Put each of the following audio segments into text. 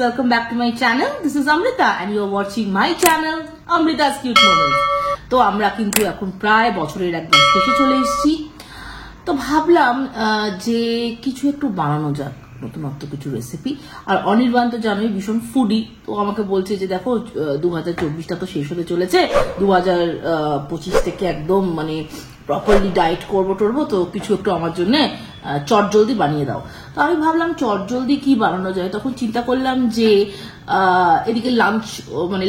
welcome back to my channel. This is Amrita and you are watching my channel Amrita's Cute Moments. তো আমরা কিন্তু এখন প্রায় বছরের একদম শেষে চলে এসেছি। তো ভাবলাম যে কিছু একটু বানানো যাক, নতুনত্ব কিছু রেসিপি। আর অনির্বাণ তো জানোই ভীষণ ফুডি, তো আমাকে বলছে যে দেখো 2024টা তো শেষ হতে চলেছে, 2025 থেকে একদম মানে প্রপারলি ডায়েট করবো, তো কিছু একটু আমার জন্য চটজলদি বানিয়ে দাও। তো আমি ভাবলাম চটজলদি কি বানানো যায়, তখন চিন্তা করলাম যে এদিকে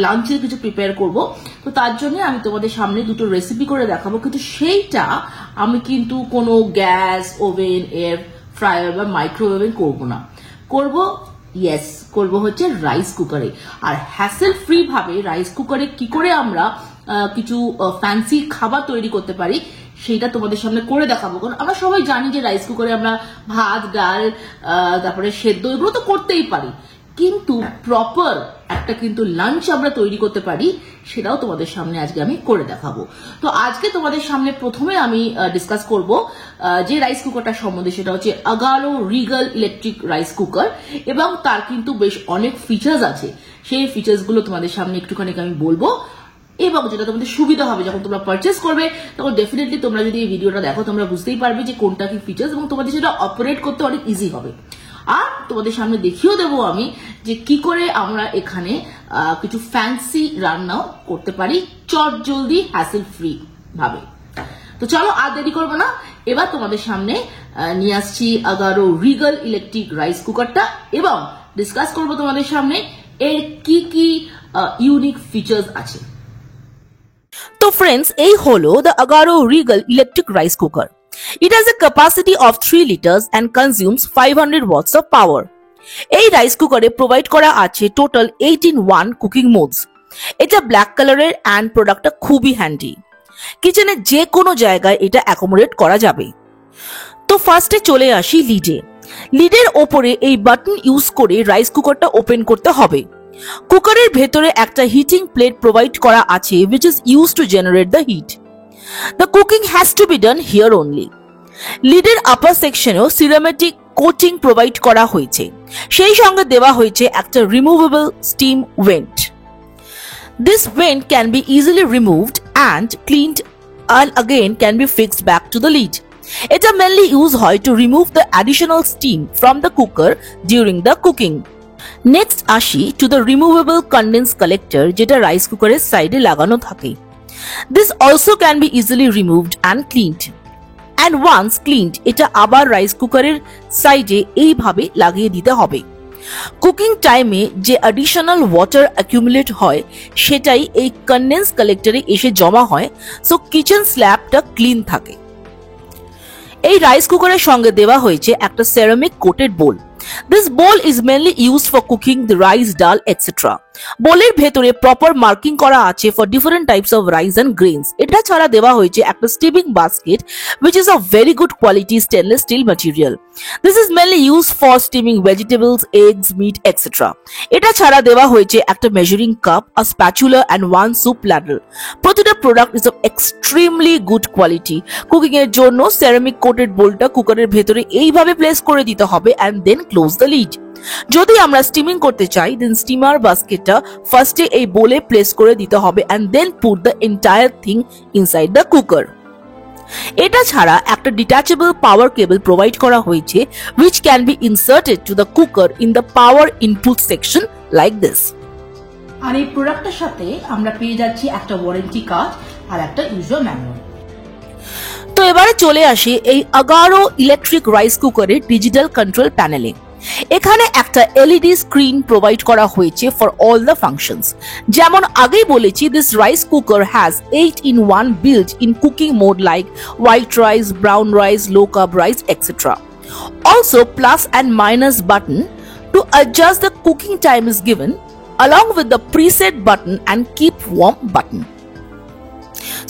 লাঞ্চের কিছু প্রিপেয়ার করব। তো তার জন্য আমি তোমাদের সামনে দুটো রেসিপি করে দেখাবো, কিন্তু সেইটা আমি কিন্তু কোনো গ্যাস ওভেন, এয়ার ফ্রায়ার বা মাইক্রোওয়েভে করবো না, করবো হচ্ছে রাইস কুকারে। আর হ্যাসেল ফ্রি ভাবে রাইস কুকারে কি করে আমরা কিছু ফ্যান্সি খাবার তৈরি করতে পারি সেটা তোমাদের সামনে করে দেখাবো। কারণ আমরা সবাই জানি যে রাইস কুকারে আমরা ভাত, ডাল, তারপরে সেদ্ধ এগুলো তো করতেই পারি, কিন্তু প্রপার একটা কিন্তু লাঞ্চ আমরা তৈরি করতে পারি, সেটাও তোমাদের সামনে আজকে আমি করে দেখাবো। তো আজকে তোমাদের সামনে প্রথমে আমি ডিসকাস করব যে রাইস কুকারটা সম্বন্ধে, সেটা হচ্ছে Agaro regal electric rice cooker, এবং তার কিন্তু বেশ অনেক ফিচার্স আছে। সেই ফিচার্স গুলো তোমাদের সামনে একটুখানি আমি বলবো, এবং যেটা তোমাদের সুবিধা হবে যখন তোমরা পারচেস করবে, তখন ডেফিনেটলি তোমরা যদি এই ভিডিওটা দেখো তোমরা বুঝতেই পারবে যে কোনটা কি ফিচার্স, এবং তোমাদের সেটা অপারেট করতে অনেক ইজি হবে। আর তোমাদের সামনে দেখিয়েও দেবো আমি যে কি করে আমরা এখানে কিছু ফ্যান্সি রান্নাও করতে পারি চটজলদি হ্যাসেল ফ্রি ভাবে। তো চলো আর দেরি করবো না, এবার তোমাদের সামনে নিয়ে আসছি আগারো রিগাল ইলেকট্রিক রাইস কুকারটা, এবং ডিসকাস করবো তোমাদের সামনে এর কি কি ইউনিক ফিচার্স আছে। তো ফ্রেন্ডস, এই হলো the Agaro regal electric rice cooker. It has a capacity of 3 liters and consumes 500 watts of power. এই রাইস কুকারে প্রোভাইড করা আছে টোটাল 18 কুকিং মোডস। এটা ব্ল্যাক কালারের অ্যান্ড প্রোডাক্টটা খুবই হ্যান্ডি। কিচেনের যে কোনো জায়গায় এটা অ্যাকোমোডেট করা যাবে। তো ফার্স্টে চলে আসি লিডে। লিডের ওপরে এই বাটন ইউজ করে রাইস কুকারটা ওপেন করতে হবে। কুকারের ভেতরে একটা হিটিং প্লেট প্রোভাইড করা আছে which is used to generate the heat. The cooking has to be done here only. লিডের আপার সেকশনেও সিরামিক কোটিং প্রোভাইড করা হয়েছে, সেই সঙ্গে দেওয়া হয়েছে একটা removable steam vent. This vent can be easily removed and cleaned and again can be fixed back to the lid. এটা mainly ইউজ হয় to remove the additional steam from the cooker during the cooking. Next আসি to the removable condense collector, যেটা rice কুকারের সাইডে লাগানো থাকে। This also can be easily removed and cleaned. And once cleaned, এটা আবার rice কুকারের সাইডে এইভাবে লাগিয়ে দিতে হবে। কুকিং টাইমে যে অ্যাডিশনাল ওয়াটার অ্যাকিউমুলেট হয় সেটাই এই কন্ডেন্স কালেক্টরে এসে জমা হয়, সো কিচেন স্ল্যাবটা ক্লিন থাকে। এই রাইস কুকারের সঙ্গে দেওয়া হয়েছে একটা ceramic coated bowl. This bowl is mainly used for cooking the rice, dal, etc. বোলের ভেতরে প্রপার মার্কিং করা আছে for different types of rice and grains. এটা ছাড়া দেওয়া হয়েছে একটা steaming basket which is of very good quality stainless steel material. This is mainly used for steaming vegetables, eggs, meat, etc. এটা ছাড়া দেওয়া হয়েছে একটা measuring cup, a spatula and one soup ladle. প্রতিটা product is of extremely good quality. Cooking এর জন্য ceramic coated বোলটা কুকারের ভেতরে এইভাবে প্লেস করে দিতে হবে and then close the lid. যদি আমরা স্টিমিং করতে চাই দেন স্টিমার বাস্কেটটা ফার্স্টে এই বোলে প্লেস করে দিতে হবে and then put the entire thing inside the cooker. এটা ছাড়া একটা ডিটাচেবল পাওয়ার কেবল প্রোভাইড করা হয়েছে which can be inserted to the cooker in the power input section like this. আর এই প্রোডাক্টের সাথে আমরা পেয়ে যাচ্ছি একটা ওয়ারেন্টি কার্ড আর একটা ইউজার ম্যানুয়াল। তো এবারে চলে আসি এই আগারো ইলেকট্রিক রাইস কুকারের ডিজিটাল কন্ট্রোল প্যানেলে। এখানে একটা এলইডি স্ক্রিন প্রোভাইড করা হয়েছে ফর অল দ্য ফাংশনস। যেমন আগেই বলেছি, this rice cooker has 8-in-1 built in cooking mode like white rice, brown rice, low carb rice, etc. Also, plus and minus button to adjust the cooking time is given, along with the preset button and keep warm button.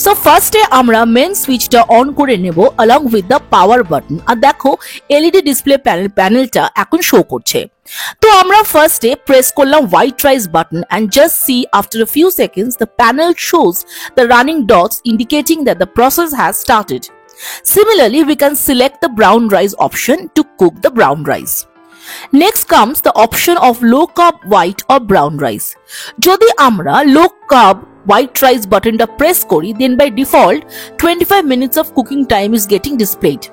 So ফার্স্টে আমরা main সুইচটা on করে নেব along with the power button। আর দেখো LED display প্যানেলটা এখন show করছে। তো আমরা ফার্স্টে প্রেস করলাম white rice button and just see after a few seconds the panel shows the running dots indicating that the process has started. Similarly, we can select the brown rice option to cook the brown rice. Next comes the option of low carb white or brown rice. যদি আমরা low carb white rice buttonটা press করি, then by default 25 minutes of cooking time is getting displayed.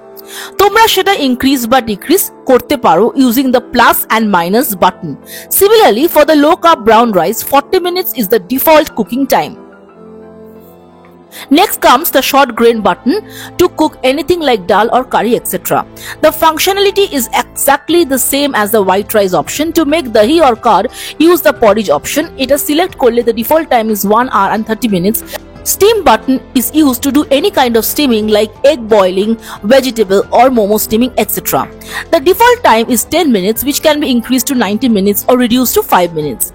তোমরা সেটা increase বা decrease করতে পারো using the plus and minus button. Similarly, for the low carb brown rice, 40 minutes is the default cooking time. Next comes the short grain button to cook anything like dal or curry, etc. The functionality is exactly the same as the white rice option. To make dahi or curd, use the porridge option. It is select korle the default time is 1 hour and 30 minutes. Steam button is used to do any kind of steaming like egg boiling, vegetable or momo steaming, etc. The default time is 10 minutes, which can be increased to 90 minutes or reduced to 5 minutes.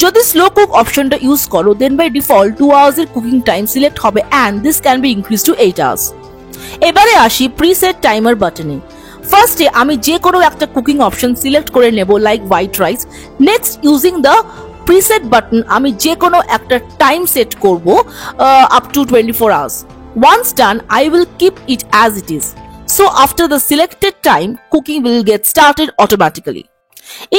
যদি slow cook optionটা use করো, then by default 2 hours এর cooking time select হবে and this can be increased to 8 hours. এবারে আসি preset timer বাটনে। ফার্স্টে আমি যে কোনো একটা কুকিং অপশন সিলেক্ট করে নেব like white rice. Next using the preset button আমি যে কোনো একটা টাইম সেট করব up to 24 hours. Once done, I will keep it as it is. So after the selected time, cooking will get started automatically.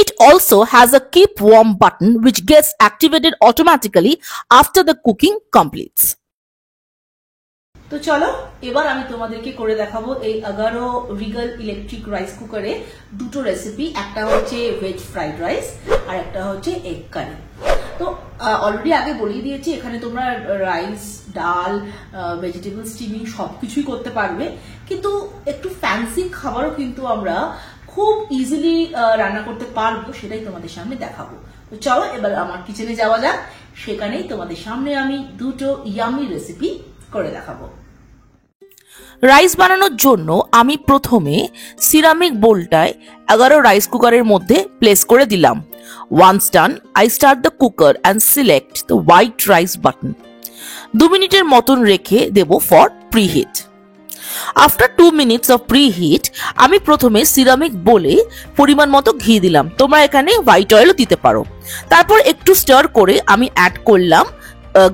It also has a keep warm button which gets activated automatically after the cooking completes. তো চলো এবার আমি তোমাদেরকে করে দেখাবো এই Agaro regal electric rice কুকারে দুটো রেসিপি, একটা হচ্ছে ভেজ ফ্রাইড রাইস আর একটা হচ্ছে এগ কারি। তো অলরেডি আগে বলেই দিয়েছি এখানে তোমরা রাইস, ডাল, ভেজিটেবল স্টিমিং সবকিছুই করতে পারবে, কিন্তু একটু ফ্যান্সি খাবারও কিন্তু আমরা খুব ইজিলি রান্না করতে পারবো, সেটাই তোমাদের সামনে দেখাবো। তো চলো এবার আমার কিচেনে যাওয়া যাক, সেখানেই তোমাদের সামনে আমি দুটো ইয়ামি রেসিপি করে দেখাবো। রাইস বানানোর জন্য আমি প্রথমে সিরামিক বোলটায় 11 রাইস কুকারের মধ্যে প্লেস করে দিলাম। Once done, I start the cooker and select the white rice button. 2 মিনিটের মতন রেখে দেব for preheat. After 2 minutes of preheat, আমি প্রথমে সিরামিক বোলে পরিমাণ মতো ঘি দিলাম, তোমরা এখানে হোয়াইট অয়েলও দিতে পারো। তারপর একটু স্টার করে আমি অ্যাড করলাম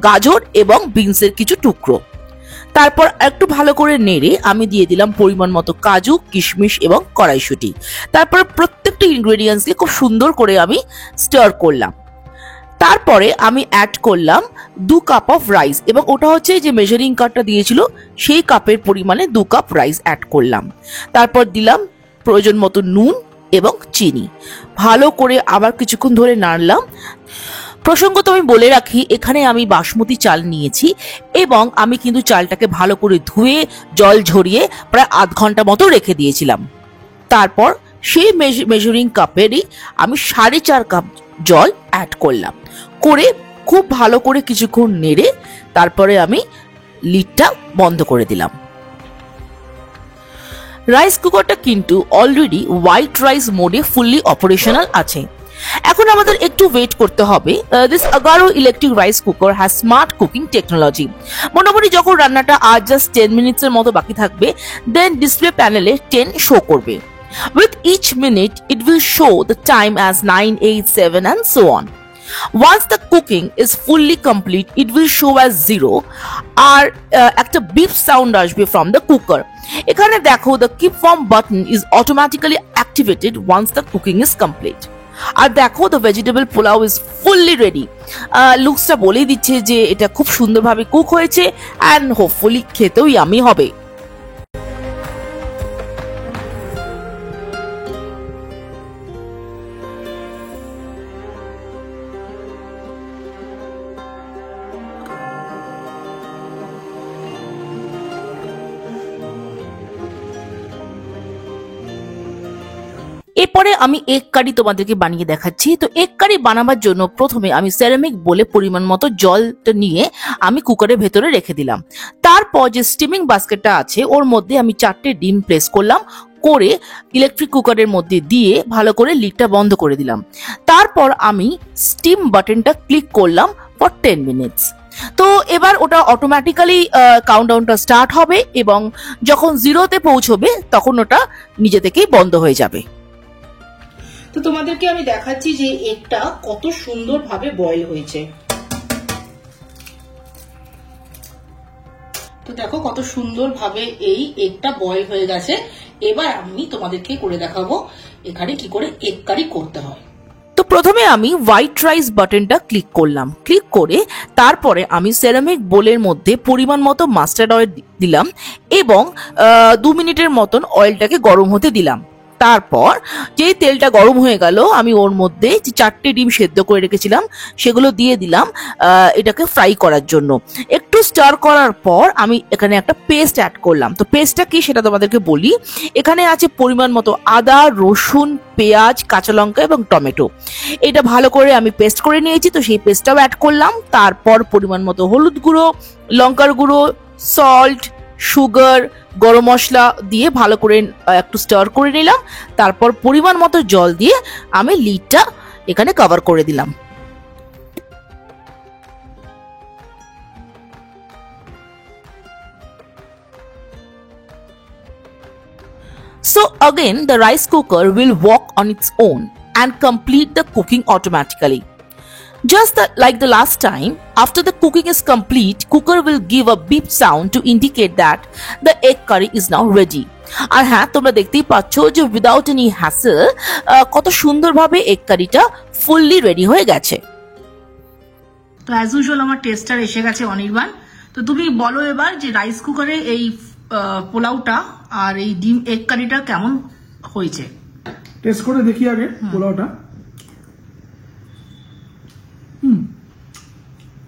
গাজর এবং বিনসের কিছু টুকরো। তারপর একটু ভালো করে নেড়ে আমি দিয়ে দিলাম পরিমাণ মতো কাজু, কিশমিশ এবং কড়াইশুঁটি। তারপর প্রত্যেকটা ইনগ্রেডিয়েন্টসকে খুব সুন্দর করে আমি স্টার করলাম। তারপরে আমি অ্যাড করলাম 2 কাপ অফ রাইস, এবং ওটা হচ্ছে যে মেজারিং কাপটা দিয়েছিল সেই কাপের পরিমাণে 2 কাপ রাইস অ্যাড করলাম। তারপর দিলাম প্রয়োজন মতো নুন এবং চিনি, ভালো করে আবার কিছুক্ষণ ধরে নাড়লাম। প্রসঙ্গত আমি বলে রাখি এখানে আমি বাসমতি চাল নিয়েছি এবং আমি কিন্তু চালটাকে ভালো করে ধুয়ে জল ঝরিয়ে প্রায় আধ ঘন্টা মতো রেখে দিয়েছিলাম। তারপর সেই মেজারিং কাপেরই আমি 4.5 কাপ জল অ্যাড করলাম, করে খুব ভালো করে কিছুক্ষণ নেড়ে তারপরে আমি লিডটা বন্ধ করে দিলাম। রাইস কুকারটা কিন্তু অলরেডি হোয়াইট রাইস মোডে ফুললি অপারেশনাল আছে। এখন আমাদের একটু ওয়েট করতে হবে। This Agaro electric rice cooker has smart cooking technology. মোটামুটি যখন রান্নাটা আর জাস্ট 10 মিনিটসের মতো বাকি থাকবে, দেন ডিসপ্লে প্যানেলে 10 শো করবে। With each minute, it will show the time as 9, 8, 7 and so on. Once the cooking is fully complete, it will show as 0 আর একটা beep sound আসবে from the cooker. এখানে দেখো the keep warm button is automatically activated once the cooking is complete. আর দেখো the vegetable pulao is fully ready. লুকসটা বলেই দিচ্ছে যে এটা খুব সুন্দরভাবে কুক হয়েছে and hopefully খেতেও ইয়ামি হবে। এরপরে আমি এগ কারি তোমাদেরকে বানিয়ে দেখাচ্ছি। তো এগ কারি বানাবার জন্য প্রথমে আমি সেরামিক বলে পরিমাণ মতো জলটা নিয়ে আমি কুকারের ভেতরে রেখে দিলাম। তারপর যে স্টিমিং বাস্কেটটা আছে ওর মধ্যে আমি 4টে ডিম প্লেস করলাম, করে ইলেকট্রিক কুকারের মধ্যে দিয়ে ভালো করে লিডটা বন্ধ করে দিলাম। তারপর আমি স্টিম বাটনটা ক্লিক করলাম ফর 10 মিনিটস। তো এবার ওটা অটোমেটিক্যালি কাউন্টডাউনটা স্টার্ট হবে এবং যখন 0তে পৌঁছবে তখন ওটা নিজে থেকেই বন্ধ হয়ে যাবে। তো তোমাদেরকে আমি দেখাচ্ছি যে এগটা কত সুন্দরভাবে বয়েল হয়েছে। তো দেখো কত সুন্দরভাবে এই এগটা বয়েল হয়ে গেছে। এবার আমি তোমাদেরকে করে দেখাবো এখানে কি করে এগ কারি করতে হয়। তো প্রথমে আমি হোয়াইট রাইস বাটনটা ক্লিক করলাম, ক্লিক করে তারপরে আমি সেরামিক বোলের মধ্যে পরিমাণ মতো মাস্টার্ড অয়েল দিলাম এবং 2 মিনিটের মতন অয়েলটাকে গরম হতে দিলাম। তারপর যেই তেলটা গরম হয়ে গেল আমি ওর মধ্যে যে 4টে ডিম সেদ্ধ করে রেখেছিলাম সেগুলো দিয়ে দিলাম এটাকে ফ্রাই করার জন্য। একটু স্টার করার পর আমি এখানে একটা পেস্ট অ্যাড করলাম। তো পেস্টটা কি সেটা তোমাদেরকে বলি। এখানে আছে পরিমাণ মতো আদা, রসুন, পেঁয়াজ, কাঁচা লঙ্কা এবং টমেটো। এটা ভালো করে আমি পেস্ট করে নিয়েছি, তো সেই পেস্টটাও অ্যাড করলাম। তারপর পরিমাণ মতো হলুদ গুঁড়ো, লঙ্কার গুঁড়ো, সল্ট, সুগার, গরম মশলা দিয়ে ভালো করে একটু স্টার করে নিলাম। তারপর পরিমাণ মতো জল দিয়ে আমি লিডটা এখানে কভার করে দিলাম। So again the rice cooker will work on its own and complete the cooking automatically. Just like the last time, after the cooking is complete, cooker will give a beep sound to indicate that the egg curry is now ready. আর হ্যাঁ, তোমরা দেখতেই পাচ্ছ যে without any hassle কত সুন্দরভাবে egg কারিটা fully ready হয়ে গেছে। তো অ্যাজ ইউজুয়াল আমার টেস্টার এসে গেছে অনির্বাণ। তো তুমি বলো এবার যে রাইস কুকারে এই পোলাওটা আর এই ডিম এগ কারিটা কেমন হয়েছে। টেস্ট করে দেখি আগে পোলাওটা।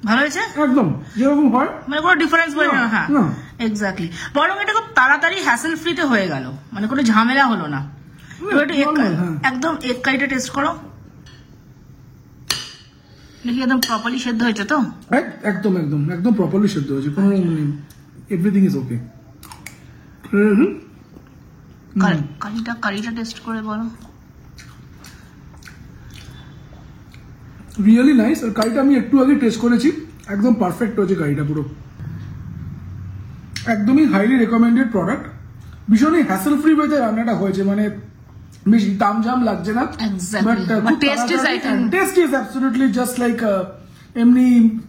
ভালো হয়েছে একদম যেরকম হয়, মানে কোনো ডিফারেন্স হয় না। হ্যাঁ এক্স্যাক্টলি, বরং এটা খুব তাড়াতাড়ি হ্যাসেল ফ্রিতে হয়ে গেল, মানে কোনো ঝামেলা হলো না। একদম এগ কারিটা টেস্ট করো দেখি, একদম প্রপারলি সেদ্ধ হয়েছে তো? একদম একদম একদম প্রপারলি সেদ্ধ হয়েছে, কোনো মানে এভরিথিং ইজ ওকে। কারিটা টেস্ট করে বলো। Really nice. আর কারিটা আমি একটু আগে টেস্ট করেছি, একদম পারফেক্ট হয়েছে কারিটা পুরো। একদমই হাইলি রেকমেন্ডেড প্রোডাক্ট। ভীষণই হ্যাসেল ফ্রি ওয়েতে রান্নাটা হয়েছে, মানে বেশি তামঝাম লাগছে না। But test is I think test is absolutely just like এমনি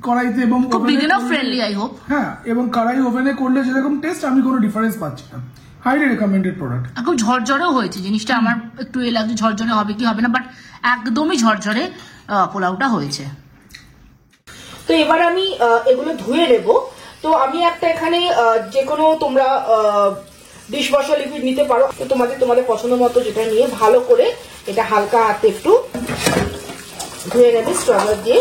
কড়াইতে এবং বিগিনার ফ্রেন্ডলি আই হোপ। হ্যাঁ, এবং কড়াই ওভেনে করলে যেরকম টেস্ট আমি কোনো ডিফারেন্স পাচ্ছি না। Highly recommended product. খুব ঝরঝরেও হয়েছে জিনিসটা, আমার একটু এ লাগছে ঝরঝরে হবে কি হবে না, বাট একদমই ঝরঝরে পোলাওটা হয়েছে। তো এবার আমি এগুলো ধুয়ে নেব। তো আমি একটা এখানে যে কোনো তোমরা ডিশ ওয়াশার লিকুইড নিতে পারো, তো তোমাদের পছন্দ মতো যেটা নিয়ে ভালো করে এটা হালকা হাতে একটু ধুয়ে নেবে স্ক্রাবার দিয়ে।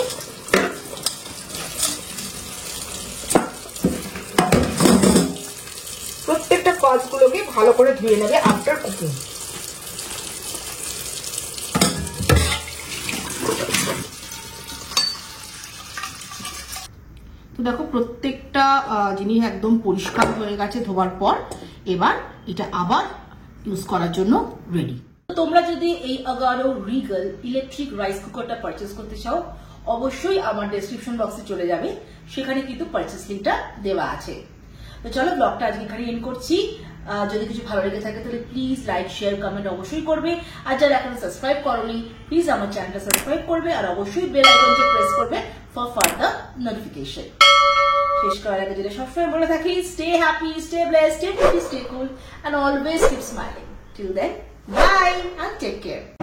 প্রত্যেকটা পার্টসগুলোকে ভালো করে ধুয়ে নেবে আফটার কুকিং। তো দেখো প্রত্যেকটা জিনিস একদম পরিষ্কার হয়ে গেছে ধোবার পর। এবার এটা আবার ইউজ করার জন্য রেডি। তোমরা যদি এই আগারো রিগল ইলেকট্রিক রাইস কুকারটা পারচেস করতে চাও, অবশ্যই আমার ডেসক্রিপশন বক্সে চলে যাবে, সেখানে কিন্তু পারচেস লিঙ্কটা দেওয়া আছে। তো চলো ব্লগটা আজকে এখানে এন্ড করছি। যদি কিছু ভালো লেগে থাকে তাহলে প্লিজ লাইক, শেয়ার, কমেন্ট অবশ্যই করবে। আর যারা এখনো সাবস্ক্রাইব করোনি প্লিজ আমার চ্যানেলটা সাবস্ক্রাইব করবে, আর অবশ্যই বেল আইকনটা প্রেস করবে ফর ফার্দার নোটিফিকেশন। শেষ করার আগে যেটা সবসময় বলে থাকি, stay happy, stay blessed, stay cool, and always keep smiling. Till then, bye and take care.